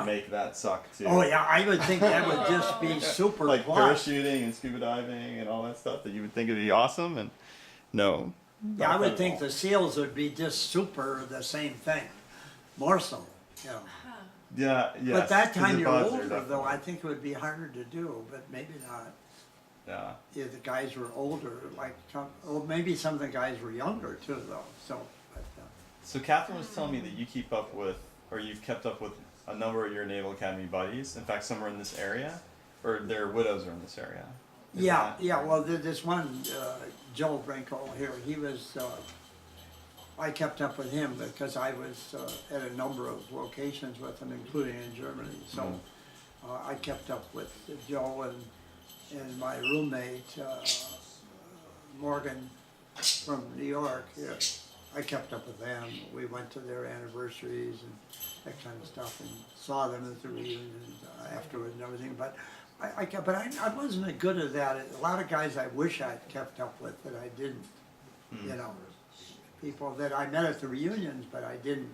would make that suck too. Oh yeah, I would think that would just be super like fun. parachuting and scuba diving and all that stuff that you would think would be awesome, and no. Yeah, I would think the the seals would be just super the same thing, more so, you know. yeah, yes, But that 'cause time the you're buds are older though, definitely- I think it would be harder to do, but maybe not. Yeah. If the guys were older, like, or maybe some of the guys were younger too though, so. But, So Catherine was telling me that you keep up with, or you've kept up with a number of your Naval Academy buddies. In fact, some are in this area, or their widows are in this area. Is yeah, that- yeah, well, this one, Joe Brinkle here, he was, I kept up with him because I was at a number of locations with him, including in Germany. So I kept up with Joe and my roommate, Morgan from New York. Yeah, I kept up with them. We went to their anniversaries and that kind of stuff and saw them at the reunions afterwards and everything. But I wasn't as good at that. A lot of guys I wish I'd kept up with that I didn't, you know. People that I met at the reunions, but I didn't,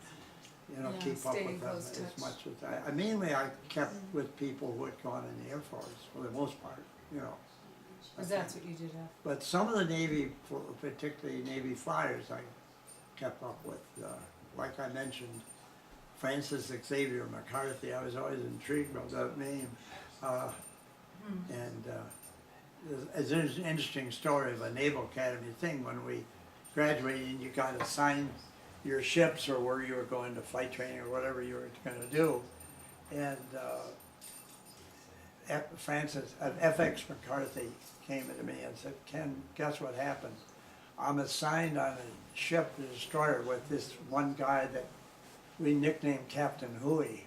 you know, Yeah, keep up stay in with them close as touch. much as I mainly I kept with people who had gone in the Air Force for the most part, you know. Because that's what you did after. But some of the Navy, particularly Navy flyers, I kept up with. Like I mentioned, Francis Xavier McCarthy. I was always intrigued by that name. And there's an interesting story of a Naval Academy thing. When we graduated, you got assigned your ships or where you were going to flight training or whatever you were going to do. And FX McCarthy came to me and said, "Ken, guess what happened? I'm assigned on a ship, a destroyer, with this one guy that we nicknamed Captain Hooey,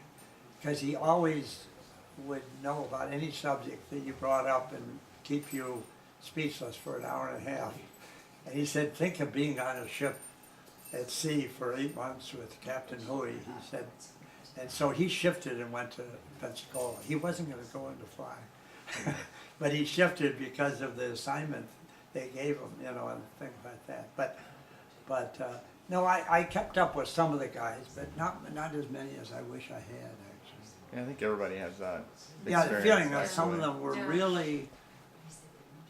because he always would know about any subject that you brought up and keep you speechless for an hour and a half." And he said, "Think of being on a ship at sea for 8 months with Captain Hooey," he said. And so he shifted and went to Pensacola. He wasn't going to go in to fly, but he shifted because of the assignment they gave him, you know, and things like that. But no, I kept up with some of the guys, but not as many as I wish I had, actually. Yeah, I think everybody has that. Yeah, the experience feeling that that some of way. them were Yeah. really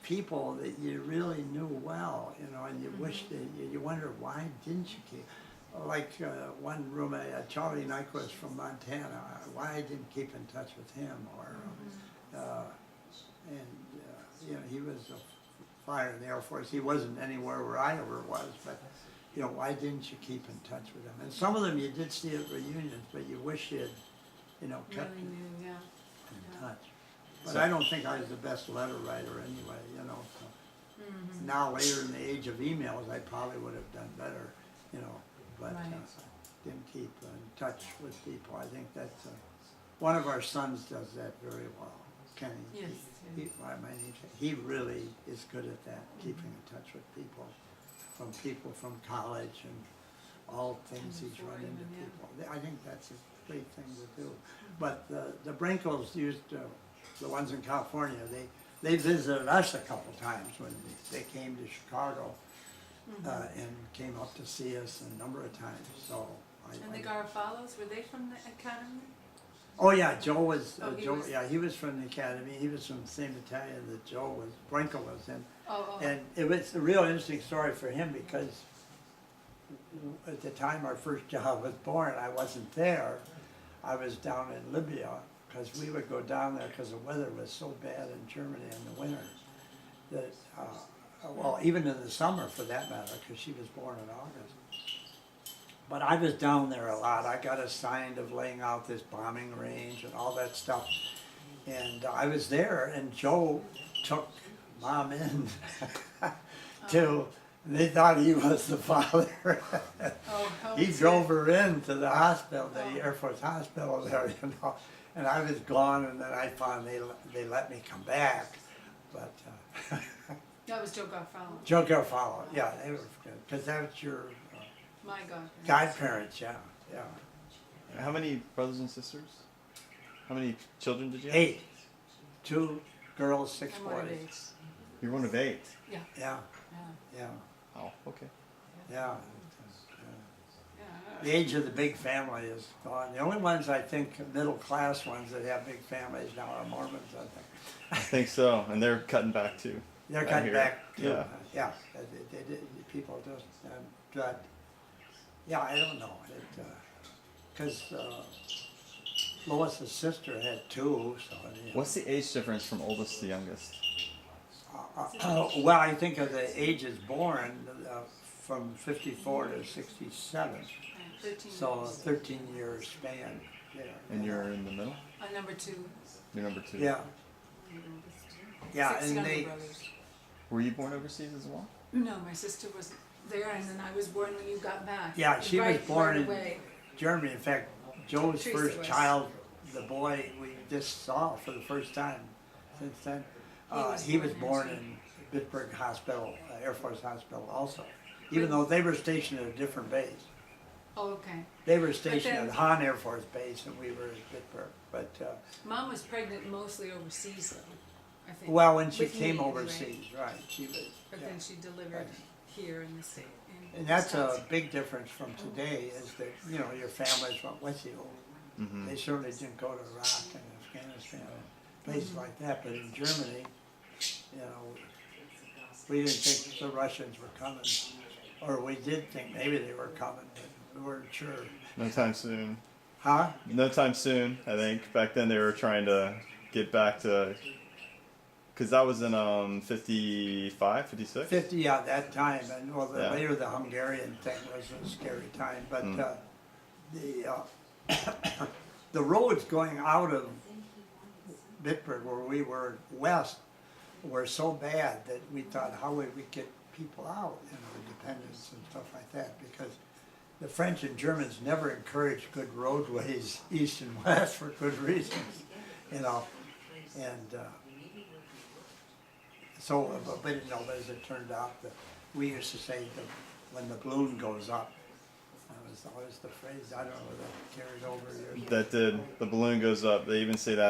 people that you really knew well, you know, and you wish that you wonder why didn't you keep, like one roommate, Charlie Nyquist from Montana, why I didn't keep in touch with him, or you know, he was a flyer in the Air Force. He wasn't anywhere where I ever was, but you know, why didn't you keep in touch with him? And some of them you did see at reunions, but you wish you'd, you know, kept Really knew, yeah. in touch. But I don't think I was the best letter writer anyway, you know. So. Now later in the age of emails, I probably would have done better, you know, but Right. didn't keep in touch with people. I think that's one of our sons does that very well, Kenny. Yes, My name's, he really is good at that, keeping in touch with people from college and all things he's run into people. I think that's a great thing to do. But the Brinkles used to, the ones in California, they visited us a couple times when they came to Chicago and came up to see us a number of times. So And the Garfalos, were they from the academy? oh yeah, Joe was, Oh, he Joe, was- yeah, he was from the academy. He was from the same battalion that Joe was, Brinkle was in. Oh, And it was a real interesting story for him because at the time our first job was born, I wasn't there. I was down in Libya because we would go down there because the weather was so bad in Germany in the winter that, well, even in the summer for that matter, because she was born in August. But I was down there a lot. I got assigned of laying out this bombing range and all that stuff. And I was there, and Joe took Mom in to, they thought he was the father. Oh, how He was drove it? her in to the hospital, the Air Force hospital there, you know. And I was gone, and then I found they let me come back. But That was Joe Garfalo. Joe Garofalo, yeah, they were good, because that's your My God. godparents, yeah, yeah. How many brothers and sisters? How many children did you have? 8, 2 girls, 6 I'm one of boys. 8. You're one of 8. Yeah, Yeah, yeah, yeah, Oh, okay. yeah. yeah. The age of the big family is gone. The only ones I think, middle class ones that have big families now are Mormons, I think. I think so, and they're cutting back too. They're I cutting hear. back too. Yeah. Yeah, people just, but, yeah, I don't know. Because Lois's sister had two, so. What's the age difference from oldest to youngest? Well, I think of the ages born from 54 to 67, 13 so a years. 13-year span there. And you're in the middle. Number two. You're number 2. Yeah, yeah, 6 and younger they, brothers. Were you born overseas as well? No, my sister was there, and then I was born when you got back. yeah, she was born in away. Germany. In fact, Joe's Teresa first was. child, the boy we just saw for the first time since then, He he was was born born in Bitburg Hospital, Air Force Hospital also, even though they were stationed at a different base. Oh, okay. They were stationed then- at Hahn Air Force Base and we were at Bitburg, but, Mom was pregnant mostly overseas, though, I think. well, when she With me, came anyway. overseas, right, she was, But yeah. then she delivered Right. here in the state. And that's a big difference from today, is that, you know, your families went with you. Mm-hmm. They certainly didn't go to Iraq and Afghanistan and places like that, but in Germany, you know, we didn't think the Russians were coming. Or we did think maybe they were coming, but we weren't sure. No time soon. Huh? No time soon. I think back then they were trying to get back to, because that was in 55, 56. 50 at that time, and well, Yeah. later the Hungarian thing was a scary time, but the roads going out of Bitburg, where we were west, were so bad that we thought, how would we get people out, you know, dependents and stuff like that, because the French and Germans never encouraged good roadways east and west for good reasons, you know, and so, but you know, as it turned out, we used to say when the balloon goes up, that was always the phrase. I don't know whether that carried over years. That did. The balloon goes up. They even say that